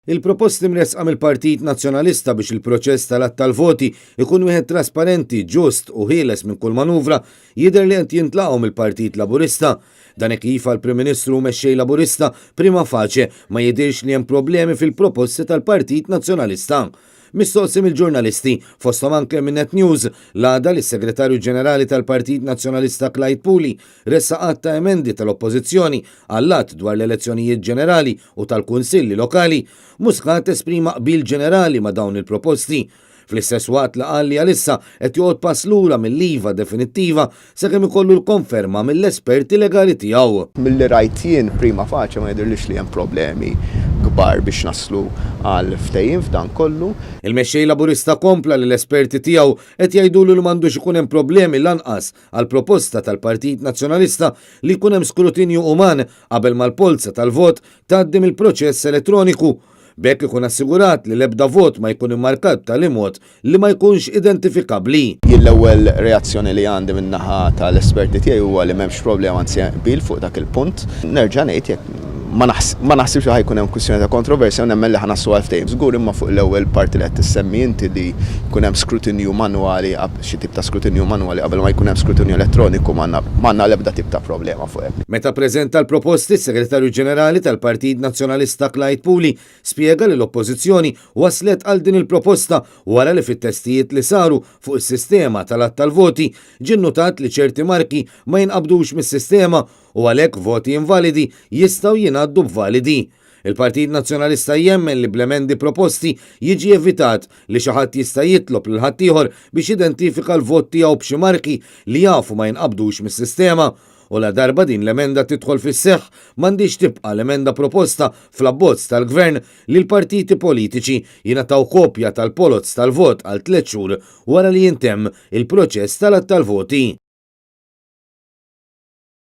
Il-proposti mresqa mill-Partit Nazzjonalista biex il-proċess tal-att tal-voti ikun wieħed trasparenti, ġust u ħieles minn kull manuvra jidher li qed jintlaqgħu mill-Partit Laburista. Dan hekk kif għall-Prim Ministru mexxej Laburista prima faċe ma jidhirx li hemm problemi fil-proposti tal-Partit Nazzjonalista. Mistoqsim il-ġurnalisti fosthom anke minn Net News l-għada li s-Segretarju Ġenerali tal-Partit Nazzjonalista Clyde Puli ressa qatt ta' emendi tal-Oppożizzjoni għall-att dwar l-elezzjonijiet ġenerali u tal-kunsilli lokali mhux qed esprima qbil ġenerali ma' dawn il-proposti. Fl-istess waqt li qal li għalissa qed joqgħod pass lura mill-liva definittiva sakemm ikollu l-konferma mill-esperti legali tiegħu. Milli rajt jien prima faċe ma jidhirlix li hemm problemi kbar biex naslu għal ftehim f'dan kollu. Il-mexxej Laburista kompla li l-esperti tiegħu qed jgħidulu li m'għandux ikun hemm problemi lanqas għal proposta tal-Partit Nazzjonalista li jkun hemm skrutinju uman qabel mal-polza tal-vot tgħaddi mill-proċess elettroniku. Bekk ikun assigurat li l-ebda vot ma jkun immarkat tal-imod li ma jkunx identifikabbli. L-ewwel reazzjoni li għandi min-naħa tal-esperti tiegħi huwa li m'hemmx problema anzi qbil fuq dak il-punt. Nerġa' ngħid jekk ma naħsibx ħajkun hemm kwistjoni ta' kontroversja u nemmen li ħanassu għal ftehim. Żgur imma fuq l-ewwel parti li qed tissemmi inti li jkun hemm skrutinju manwali xi tip ta' skrutinju manwali qabel ma jkun hemm skrutinju elettroniku m'għandna l-ebda tip ta' problema fuq hekk. Meta ppreżenta l-proposti s-Segretarju Ġenerali tal-Partit Nazzjonalista Clyde Puli spjega li l-Oppożizzjoni waslet għal din il-proposta wara li fit-testijiet li saru fuq is-sistema tal-att tal-voti ġie nnutat li ċerti marki ma jinqabdux mis-sistema u għalhekk voti invalidi jistgħu jingħaddu b'validi. Il-Partit Nazzjonalista jemmen li bl-emendi proposti jiġi evitat li xi ħadd jista' jitlob lil ħaddieħor biex identifika l-vot tiegħu b'xi marki li jafu ma jinqabdux mis-sistema. U la darba din l-emenda tidħol fis-seħħ m'għandix tibqa' l-emenda proposta fl-abbozz tal-Gvern li l-partiti politiċi jingħataw kopja tal-polozz tal-vot għal 3 xhur wara li jintemm il-proċess tal-att tal-voti.